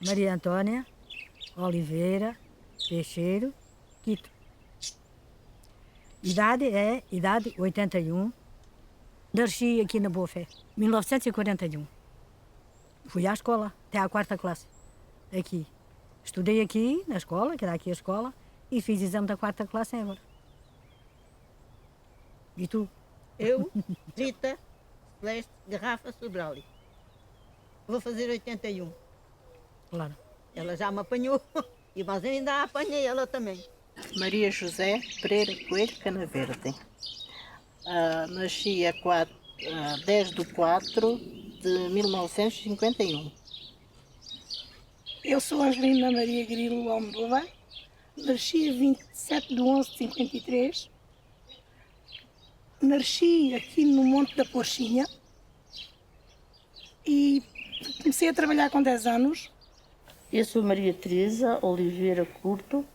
Maria Antônia Oliveira Peixeiro Quito. Idade 81. Nasci aqui na Boa Fé, 1941. Fui à escola, até à 4ª classe, aqui. Estudei aqui, na escola, que era aqui a escola, e fiz exame da 4ª classe em Évora. E tu? Eu, Rita Celeste Garrafa Sobral. Vou fazer 81. Claro. Ela já me apanhou, mas ainda a apanhei ela também. Maria José Pereira Coelho Canaverde. Nasci a 10/4/1951. Eu sou Angelina Maria Grilo Almodóvar, nasci a 27/11/53, nasci aqui no Monte da Porchinha e comecei a trabalhar com 10 anos. Eu sou Maria Teresa Oliveira Curto,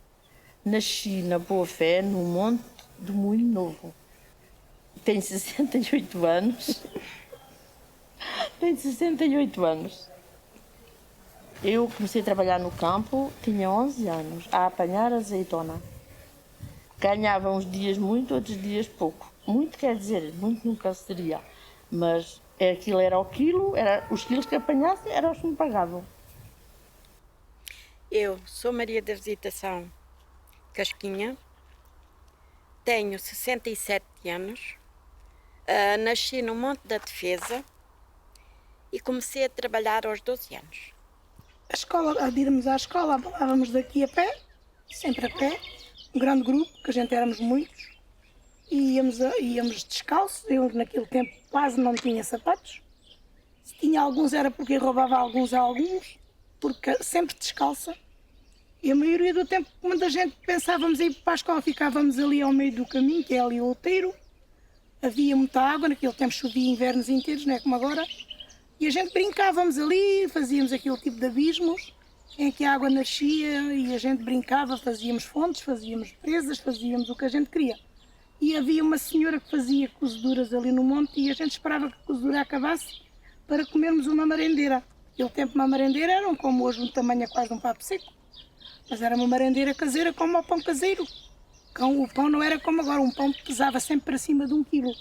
nasci na Boa Fé, no Monte do Moinho Novo. Tenho 68 anos. Tenho 68 anos. Eu comecei a trabalhar no campo, tinha 11 anos, a apanhar azeitona. Ganhava uns dias muito, outros dias pouco. Muito quer dizer, muito nunca seria. Mas aquilo era o quilo, os quilos que apanhasse eram os que me pagavam. Eu sou Maria da Visitação Casquinha, tenho 67 anos, nasci no Monte da Defesa e comecei a trabalhar aos 12 anos. A irmos à escola, andávamos daqui a pé, sempre a pé, um grande grupo, que a gente éramos muitos, e íamos descalços. Eu naquele tempo quase não tinha sapatos, se tinha alguns era porque roubava alguns a alguns, porque sempre descalça. E a maioria do tempo, quando a gente pensávamos em ir para a escola, ficávamos ali ao meio do caminho, que é ali o outeiro. Havia muita água, naquele tempo chovia invernos inteiros, não é como agora. E a gente brincávamos ali, fazíamos aquele tipo de abismos, em que a água nascia e a gente brincava, fazíamos fontes, fazíamos presas, fazíamos o que a gente queria. E havia uma senhora que fazia cozeduras ali no monte e a gente esperava que a cozedura acabasse para comermos uma merendeira. Naquele tempo uma merendeira era como hoje um tamanho é quase um papo seco. Mas era uma merendeira caseira como o pão caseiro. O pão não era como agora, um pão que pesava sempre para cima de 1 quilo.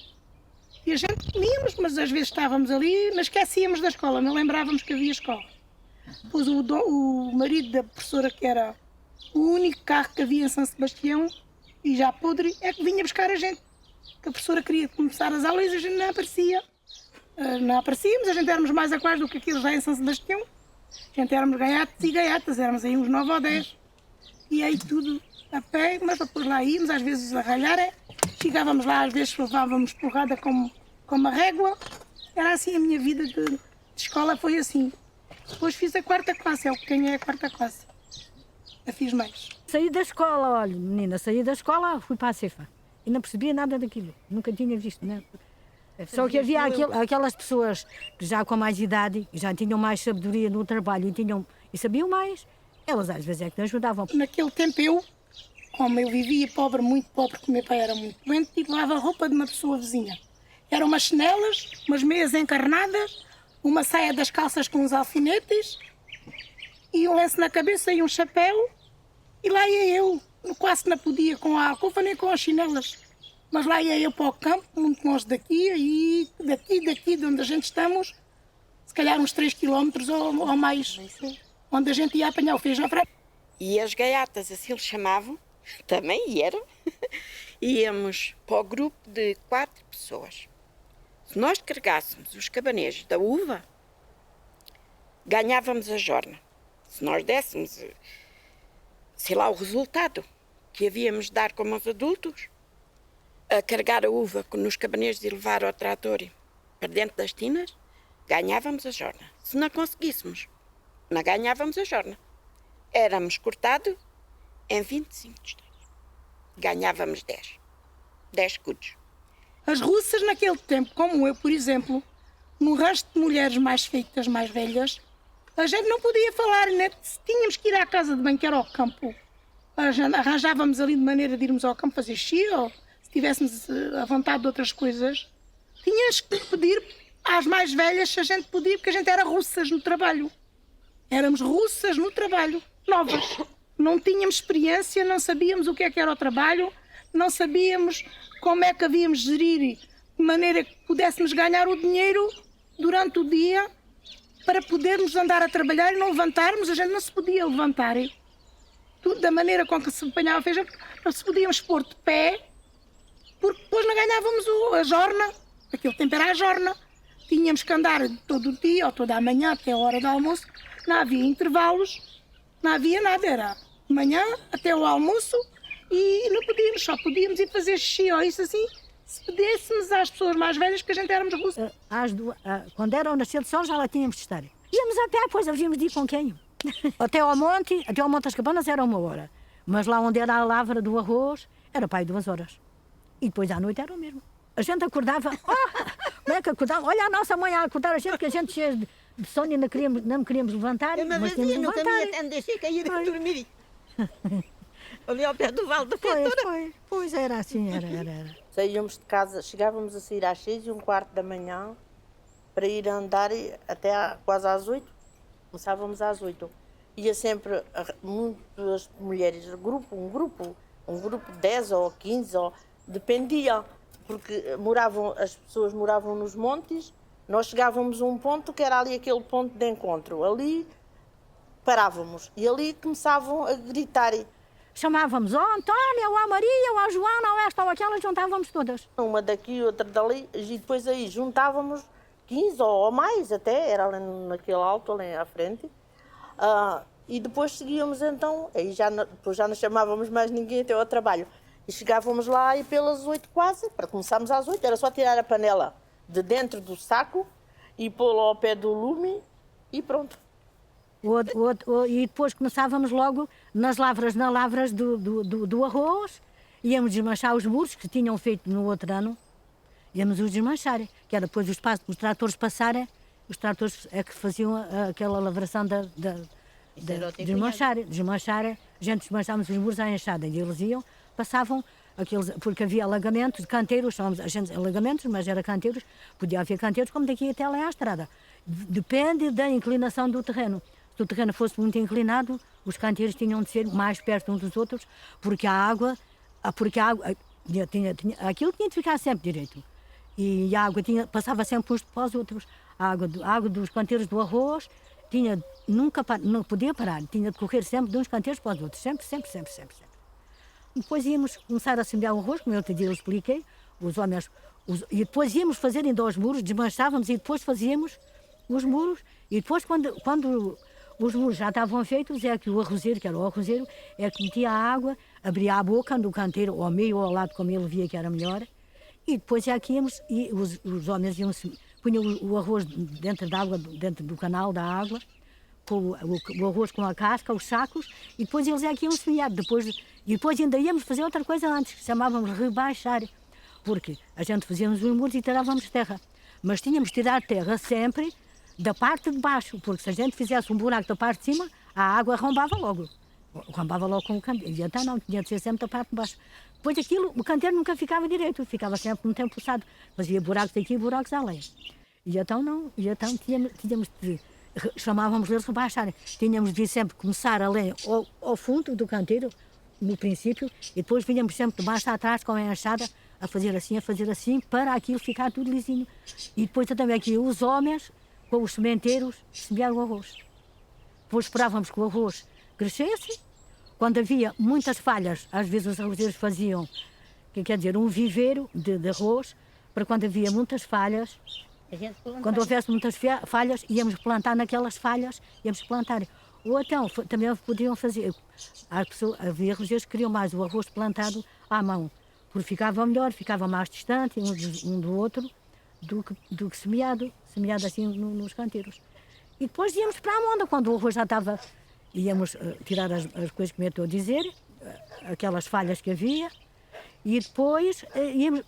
E a gente comíamos, mas às vezes estávamos ali, mas esquecíamos da escola, não lembrávamos que havia escola. Depois o marido da professora, que era o único carro que havia em São Sebastião, e já podre, é que vinha buscar a gente. Que a professora queria começar as aulas e a gente não aparecia. Não aparecíamos, a gente éramos mais aquados do que aqueles lá em São Sebastião. A gente éramos gaiatos e gaiatas, éramos aí uns 9 ou 10. E aí tudo a pé, mas depois lá íamos, às vezes a ralhar, chegávamos lá, às vezes levávamos porrada com uma régua. Era assim a minha vida de escola, foi assim. Depois fiz a 4ª classe, é o que tenho, é a 4ª classe. Eu fiz mais. Saí da escola, olha, menina, saí da escola, fui para a Cefa. E não percebia nada daquilo, nunca tinha visto, né? Só que havia aquelas pessoas que já com mais idade, já tinham mais sabedoria no trabalho e sabiam mais, elas às vezes é que me ajudavam. Naquele tempo como eu vivia pobre, muito pobre, porque o meu pai era muito doente, e levava a roupa de uma pessoa vizinha. Eram umas chinelas, umas meias encarnadas, uma saia das calças com uns alfinetes, e um lenço na cabeça e um chapéu, e lá ia eu, quase não podia com a alcova nem com as chinelas. Mas lá ia eu para o campo, muito longe daqui, e daqui de onde a gente estamos, se calhar uns 3 quilómetros ou mais, onde a gente ia apanhar o feijão fresco. E as gaiatas, assim eles chamavam, também eram, íamos para o grupo de 4 pessoas. Se nós carregássemos os cabanejos da uva, ganhávamos a jorna. Se nós dessemos, sei lá, o resultado que havíamos de dar como os adultos, a carregar a uva nos cabanejos e levar ao trator para dentro das tinas, ganhávamos a jorna. Se não conseguíssemos, não ganhávamos a jorna. Éramos cortados em 25 tostões. Ganhávamos 10 escudos. As russas naquele tempo, como eu, por exemplo, no resto de mulheres mais feitas, mais velhas, a gente não podia falar, né? Se tínhamos que ir à casa de banho, que era ao campo, arranjávamos ali de maneira de irmos ao campo fazer xixi, ou se tivéssemos a vontade de outras coisas, tínhamos que pedir às mais velhas se a gente podia, porque a gente era russas no trabalho. Éramos russas no trabalho, novas. Não tínhamos experiência, não sabíamos o que era o trabalho, não sabíamos como é que havíamos de gerir de maneira que pudéssemos ganhar o dinheiro durante o dia para podermos andar a trabalhar e não levantarmos. A gente não se podia levantar. Tudo da maneira com que se apanhava feijão, não se podíamos pôr de pé, porque depois não ganhávamos a jorna. Aquele tempo era a jorna. Tínhamos que andar todo o dia ou toda a manhã até a hora do almoço. Não havia intervalos, não havia nada. Era de manhã até o almoço e não podíamos, só podíamos ir fazer xixi ou isso assim, se pedíssemos às pessoas mais velhas que a gente éramos russas. Quando era o nascer do sol já lá tínhamos de estar. Íamos a pé, depois havíamos de ir com quem? Até ao monte das Cabanas era 1 hora. Mas lá onde era a lavra do arroz, era para aí 2 horas. E depois à noite era o mesmo. A gente acordava, como é que acordava? Olha a nossa mãe a acordar a gente, que a gente cheia de sono e não queríamos levantar. Eu mas me tínhamos de no caminho levantar. até me deixei cair e dormir. Ali ao pé do Vale da Fetura. Pois era assim, era. Saíamos de casa, chegávamos a sair às 6h15 da manhã para ir andar até quase às 8. Começávamos às 8. Ia sempre muitas mulheres, um grupo de 10 ou 15, dependia, porque as pessoas moravam nos montes, nós chegávamos a um ponto que era ali aquele ponto de encontro. Ali parávamos e ali começavam a gritar. Chamávamos ó Antónia, ou a Maria, ou a Joana, ou esta ou aquela, juntávamos todas. Uma daqui, outra dali, e depois aí juntávamos 15 ou mais até, era ali naquele alto, ali à frente. E depois seguíamos então, aí depois já não chamávamos mais ninguém até ao trabalho. E chegávamos lá e pelas 8 quase, para começarmos às 8, era só tirar a panela de dentro do saco e pô-la ao pé do lume e pronto. E depois começávamos logo nas lavras do arroz, íamos desmanchar os muros que tinham feito no outro ano, íamos os desmanchar, que era depois os tratores passarem, os tratores é que faziam aquela lavração desmanchar, a gente desmanchávamos os muros à enxada e eles iam, passavam aqueles, porque havia alagamentos de canteiros, alagamentos, mas era canteiros, podia haver canteiros como daqui até lá à estrada. Depende da inclinação do terreno. Se o terreno fosse muito inclinado, os canteiros tinham de ser mais perto uns dos outros, porque a água aquilo tinha de ficar sempre direito. E a água passava sempre uns para os outros. A água dos canteiros do arroz não podia parar, tinha de correr sempre de uns canteiros para os outros, sempre. Depois íamos começar a semear o arroz, como eu outro dia eu expliquei, e depois íamos fazer ainda os muros, desmanchávamos e depois fazíamos os muros, e depois quando os muros já estavam feitos, é que o arrozeiro, que era o arrozeiro, é que metia a água, abria a boca do canteiro, ou ao meio ou ao lado, como ele via que era melhor, e depois é que íamos, e os homens punham o arroz dentro da água, dentro do canal da água, com o arroz com a casca, os sacos, e depois eles é que iam semear. E depois ainda íamos fazer outra coisa antes, que chamávamos rebaixar, porque a gente fazíamos os muros e tirávamos terra, mas tínhamos de tirar terra sempre da parte de baixo, porque se a gente fizesse um buraco da parte de cima, a água arrombava logo com o canteiro, e então não, tinha de ser sempre da parte de baixo. Depois o canteiro nunca ficava direito, ficava sempre um tempo puxado, fazia buracos aqui e buracos além. E então não, tínhamos de, chamávamos eles rebaixar, tínhamos de sempre começar além ao fundo do canteiro, no princípio, e depois vinhamos sempre de baixo atrás com a enxada, a fazer assim, para aquilo ficar tudo lisinho. E depois também aqui os homens, com os sementeiros, semear o arroz. Depois esperávamos que o arroz crescesse. Quando havia muitas falhas, às vezes os arrozeiros faziam, quer dizer, um viveiro de arroz, para quando havia muitas falhas, quando houvesse muitas falhas, íamos plantar naquelas falhas, Ou então, também podiam fazer, havia arrozeiros que queriam mais o arroz plantado à mão, porque ficava melhor, ficava mais distante um do outro, do que semeado assim nos canteiros. E depois íamos para a monda, quando o arroz já estava, íamos tirar as coisas que me estou a dizer, aquelas falhas que havia, e depois,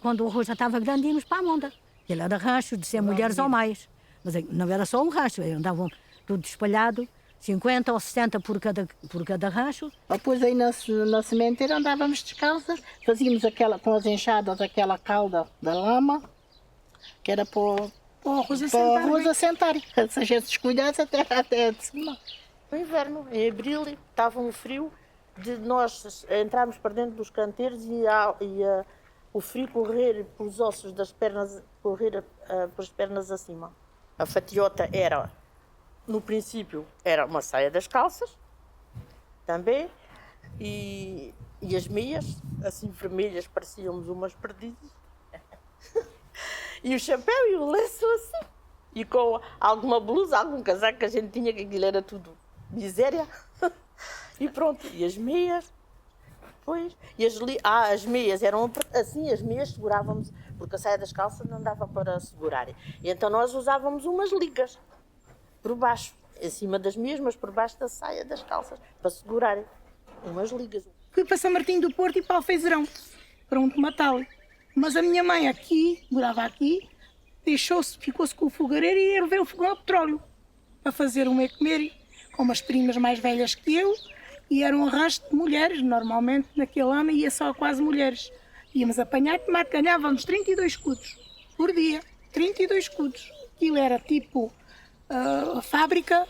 quando o arroz já estava grande, íamos para a monda. Ele era rancho de 100 mulheres ou mais, mas não era só um rancho, andavam tudo espalhado, 50 ou 60 por cada rancho. Depois aí na sementeira andávamos descalças, fazíamos com as enxadas aquela calda da lama, que era para o arroz assentar. Se a gente descuidasse até de cima. No inverno, em abril, estava um frio de nós entrarmos para dentro dos canteiros e o frio correr pelos ossos das pernas, correr pelas pernas acima. A fatiota era, no princípio, era uma saia das calças, também, e as meias, assim vermelhas, parecíamos umas perdidas. E o chapéu e o lenço assim. E com alguma blusa, algum casaco que a gente tinha, que aquilo era tudo miséria. E pronto, e as meias. Pois, e as meias eram assim, as meias segurávamos, porque a saia das calças não dava para segurar. E então nós usávamos umas ligas por baixo, em cima das meias, mas por baixo da saia das calças, para segurarem. Umas ligas. Fui para São Martinho do Porto e para Alfeizerão, para um tomatal. Mas a minha mãe aqui, morava aqui, ficou-se com o fogareiro e levei o fogão a petróleo para fazer um comer com umas primas mais velhas que eu, e era um arrasto de mulheres. Normalmente naquele ano ia só quase mulheres. Íamos apanhar tomate, ganhávamos 32 escudos por dia, 32 escudos. Aquilo era tipo a fábrica,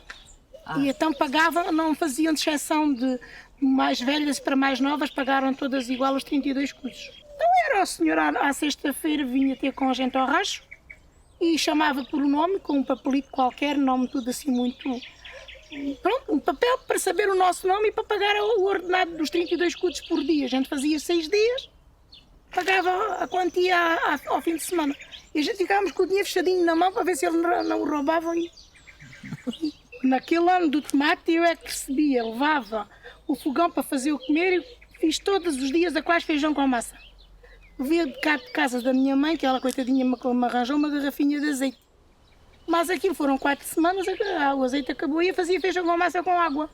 e então pagavam, não faziam exceção de mais velhas para mais novas, pagaram todas igual os 32 escudos. Então era o senhor à sexta-feira, vinha ter com a gente ao racho e chamava por um nome, com um papelito qualquer, nome tudo assim muito... Pronto, um papel para saber o nosso nome e para pagar o ordenado dos 32 escudos por dia. A gente fazia 6 dias, pagava a quantia ao fim de semana. E a gente ficávamos com o dinheiro fechadinho na mão para ver se eles não o roubavam. E naquele ano do tomate eu é que recebia, levava o fogão para fazer o comer e fiz todos os dias a quase feijão com massa. Via de cá de casa da minha mãe, que ela, coitadinha, me arranjou uma garrafinha de azeite. Mas aquilo foram 4 semanas, o azeite acabou e eu fazia feijão com massa com água.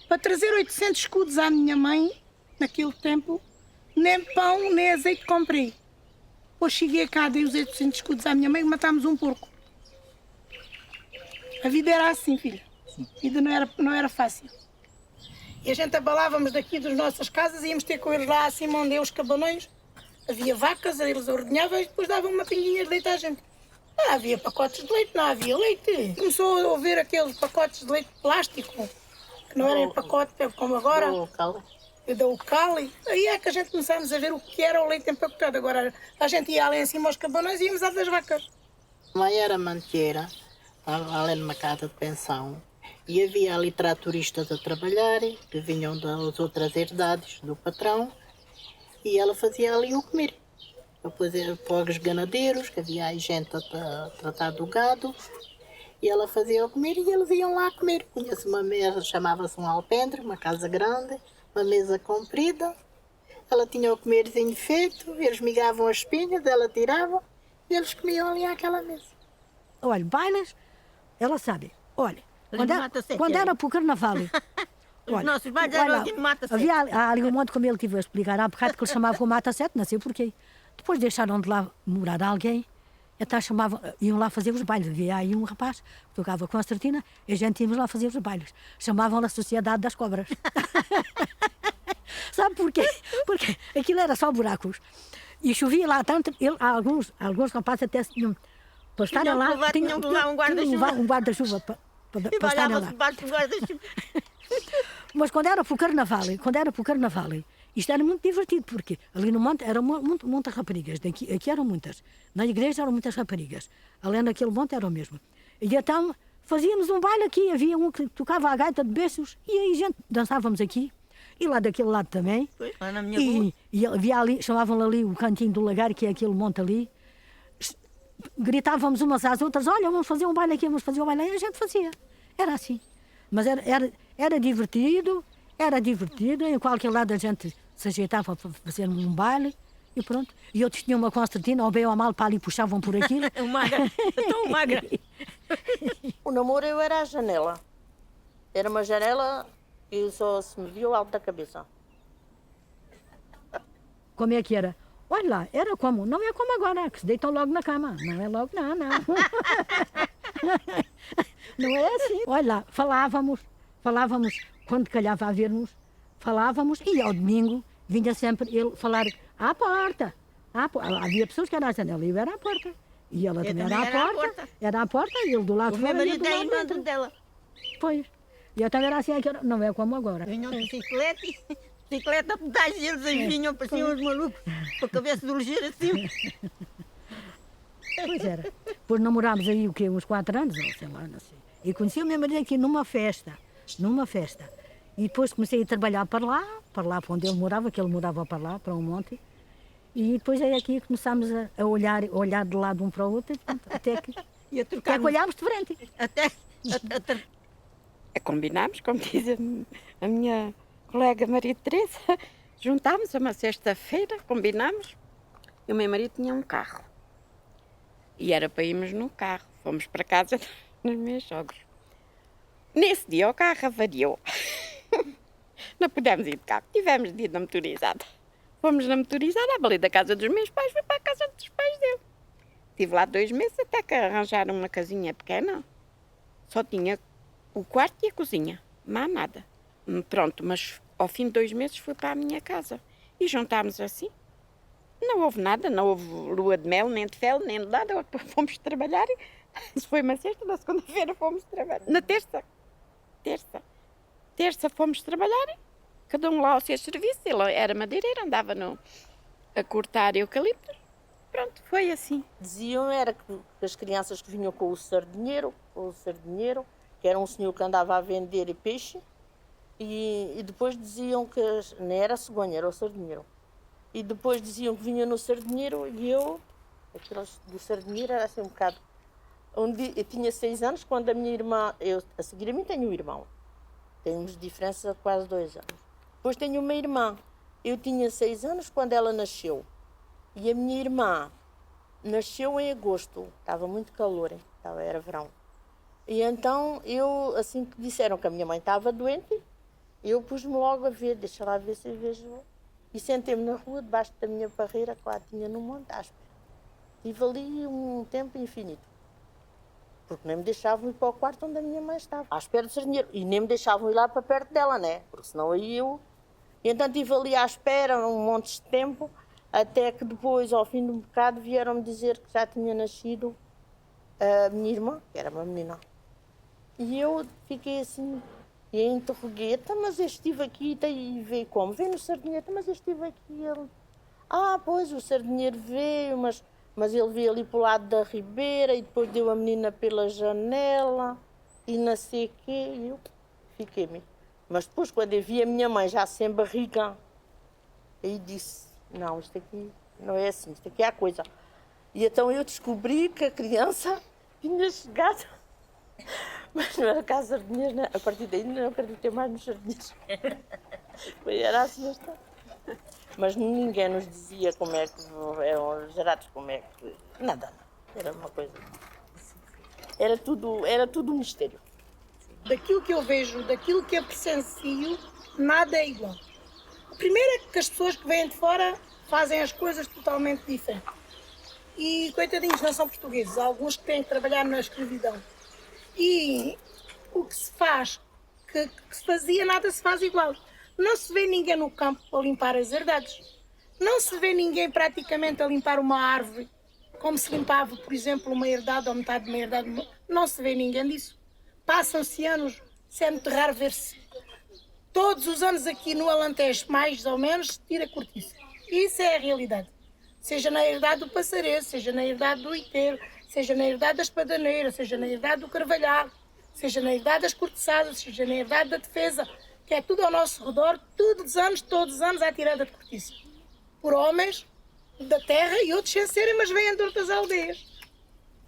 Para trazer 800 escudos à minha mãe, naquele tempo, nem pão nem azeite comprei. Depois cheguei cá, dei os 800 escudos à minha mãe e matámos um porco. A vida era assim, filha. A vida não era fácil. E a gente abalávamos daqui das nossas casas e íamos ter com eles lá acima onde é os cabanões. Havia vacas, eles ordenhavam e depois davam uma pinguinha de leite à gente. Não havia pacotes de leite, não havia leite. Começou a ver aqueles pacotes de leite de plástico, que não eram pacote como agora. Da Ucali. Aí é que a gente começámos a ver o que era o leite empacotado. Agora a gente ia ali em cima aos cabanões e íamos à das vacas. A mãe era manteira, além de uma casa de pensão. E havia ali tratoristas a trabalhar, que vinham das outras herdades do patrão. E ela fazia ali o comer. Depois para os ganadeiros, que havia aí gente a tratar do gado. E ela fazia o comer e eles iam lá comer. Punha-se uma mesa, chamava-se um alpendre, uma casa grande, uma mesa comprida. Ela tinha o comerzinho feito, eles migavam as espinhas, ela tirava e eles comiam ali àquela mesa. Olha, bailes, ela sabe. Olha, quando era para o carnaval... Os nossos bailes eram aqui no Mata 7. Havia ali um monte, como ele tive a explicar há bocado, que eles chamavam o Mata 7, não sei porquê. Depois deixaram de lá morar alguém, então iam lá fazer os bailes. Havia aí um rapaz que tocava com a concertina e a gente íamos lá fazer os bailes. Chamavam-na Sociedade das Cobras. Sabe porquê? Porque aquilo era só buracos. E chovia lá tanto, alguns rapazes até tinham... Para estarem lá, tinham que levar um guarda-chuva para estarem lá. Debaixo do guarda-chuva. Mas quando era para o carnaval, isto era muito divertido, porque ali no monte eram muitas raparigas, aqui eram muitas, na igreja eram muitas raparigas, além daquele monte era o mesmo. E então fazíamos um baile aqui, havia um que tocava a gaita de beiços, e aí gente dançávamos aqui, e lá daquele lado também. Foi, lá na minha rua. E havia ali, chamavam ali o Cantinho do Lagar, que é aquele monte ali, gritávamos umas às outras, olha, vamos fazer um baile aqui, vamos fazer um baile aí, e a gente fazia. Era assim. Mas era divertido, em qualquer lado a gente se ajeitava para fazer um baile e pronto. E outros tinham uma concertina, ao bem ou ao mal, para ali puxavam por aquilo. Magra, tão magra. O namoro eu era a janela. Era uma janela e só se me via o alto da cabeça. Como é que era? Olha lá, era como, não é como agora, que se deitam logo na cama. Não é logo, não. Não é assim. Olha lá, falávamos, quando calhava a ver-nos, falávamos, e ao domingo vinha sempre ele falar à porta. Havia pessoas que eram à janela e eu era à porta. E ela também era à porta. Era à porta e ele do lado O fora. meu marido e é eu do lado irmã dentro. dela. Pois. E eu também era assim, não é como agora. Vinham de bicicleta, pedais e eles aí vinham, pareciam os malucos, com a cabeça de ligeiro assim. Pois era. Depois namorámos aí o quê? Uns 4 anos, ou sei lá, não sei. E conheci o meu marido aqui numa festa. E depois comecei a trabalhar para lá para onde ele morava, que ele morava para lá, para um monte. E depois é aqui que começámos a olhar de lado um para o outro, e, pronto, até que olhámos de frente. Combinámos, como diz a minha colega Maria Teresa, juntámos uma sexta-feira, combinámos, e o meu marido tinha um carro. E era para irmos no carro. Fomos para casa dos meus sogros. Nesse dia o carro avariou. Não pudemos ir de carro. Tivemos de ir na motorizada. Fomos na motorizada, ali da casa dos meus pais, fui para a casa dos pais dele. Estive lá 2 meses até que arranjaram uma casinha pequena. Só tinha o quarto e a cozinha. Mais nada. Pronto, mas ao fim de 2 meses fui para a minha casa. E juntámos assim. Não houve nada, não houve lua de mel, nem de fel, nem de nada. Fomos trabalhar. Isso foi uma sexta, na segunda-feira fomos trabalhar. Na terça fomos trabalhar. Cada um lá ao seu serviço. Ele era madeireiro, andava a cortar eucaliptos. Pronto, foi assim. Diziam era que as crianças que vinham com o sardinheiro, que era um senhor que andava a vender peixe, e depois diziam que não era a cegonha, era o sardinheiro. E depois diziam que vinha no sardinheiro e aquilo do sardinheiro era assim um bocado. Eu tinha 6 anos quando a minha irmã, a seguir a mim tenho um irmão. Temos diferença de quase 2 anos. Depois tenho uma irmã. Eu tinha 6 anos quando ela nasceu. E a minha irmã nasceu em agosto. Estava muito calor, era verão. E então assim que disseram que a minha mãe estava doente, eu pus-me logo a ver, deixa lá ver se eu vejo. E sentei-me na rua, debaixo da minha parreira, que lá tinha no monte, à espera. Estive ali um tempo infinito. Porque nem me deixavam ir para o quarto onde a minha mãe estava, à espera do sardinheiro. E nem me deixavam ir lá para perto dela, né? Porque senão aí eu... E então estive ali à espera um monte de tempo, até que depois, ao fim de um bocado, vieram-me dizer que já tinha nascido a minha irmã, que era uma menina. E eu fiquei assim... E a interroguei, mas eu estive aqui e veio como? Veio no sardinheiro, mas eu estive aqui. Ele, pois, o sardinheiro veio, mas ele veio ali para o lado da ribeira e depois deu a menina pela janela e não sei o quê. E eu fiquei-me. Mas depois, quando eu vi a minha mãe já sem barriga, aí disse, não, isto aqui não é assim, isto aqui é a coisa. E então eu descobri que a criança tinha chegado... Mas não era cá sardinhas, né? A partir daí não acreditei mais nos sardinhas. Era assim esta. Mas ninguém nos dizia como é que eram gerados, como é que... Nada. Era uma coisa... Era tudo um mistério. Daquilo que eu vejo, daquilo que eu presencio, nada é igual. Primeiro é que as pessoas que vêm de fora fazem as coisas totalmente diferentes. E, coitadinhos, não são portugueses. Há alguns que têm que trabalhar na escravidão. E o que se faz, que se fazia, nada se faz igual. Não se vê ninguém no campo a limpar as herdades. Não se vê ninguém praticamente a limpar uma árvore, como se limpava, por exemplo, uma herdade ou metade de uma herdade. Não se vê ninguém disso. Passam-se anos, se é muito raro ver-se. Todos os anos aqui no Alentejo, mais ou menos, tira cortiça. Isso é a realidade. Seja na herdade do Passareço, seja na herdade do Iteiro, seja na herdade da Espadaneira, seja na herdade do Carvalhal, seja na herdade das Corteçadas, seja na herdade da Defesa, que é tudo ao nosso redor, todos os anos há tirada de cortiça. Por homens da terra e outros sem serem, mas vêm de outras aldeias.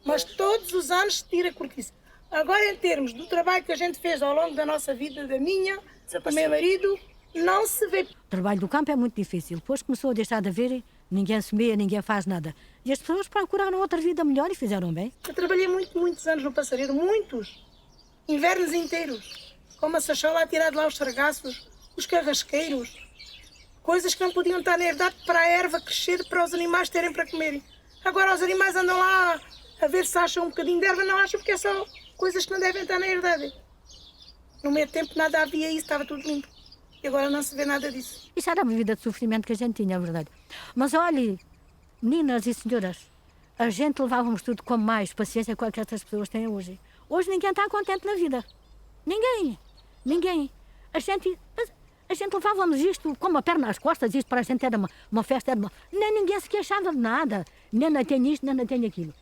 Mas todos os anos se tira cortiça. Agora, em termos do trabalho que a gente fez ao longo da nossa vida, da minha, do meu marido, não se vê. O trabalho do campo é muito difícil. Depois começou a deixar de haver, ninguém semeia, ninguém faz nada. E as pessoas procuraram outra vida melhor e fizeram bem. Eu trabalhei muitos anos no Passareiro, muitos. Invernos inteiros. Como a sachola a tirar de lá os sargaços, os carrasqueiros. Coisas que não podiam estar na herdade para a erva crescer, para os animais terem para comerem. Agora os animais andam lá a ver se acham um bocadinho de erva, não acham porque é só coisas que não devem estar na herdade. No meio tempo nada havia isso, estava tudo limpo. E agora não se vê nada disso. Isso era uma vida de sofrimento que a gente tinha, é verdade. Mas olhe, meninas e senhoras, a gente levávamos tudo com mais paciência que essas pessoas têm hoje. Hoje ninguém está contente na vida. Ninguém. Ninguém. A gente levávamos isto com uma perna às costas, isto para a gente era uma festa. Nem ninguém se queixava de nada. Nem tem isto, nem tem aquilo.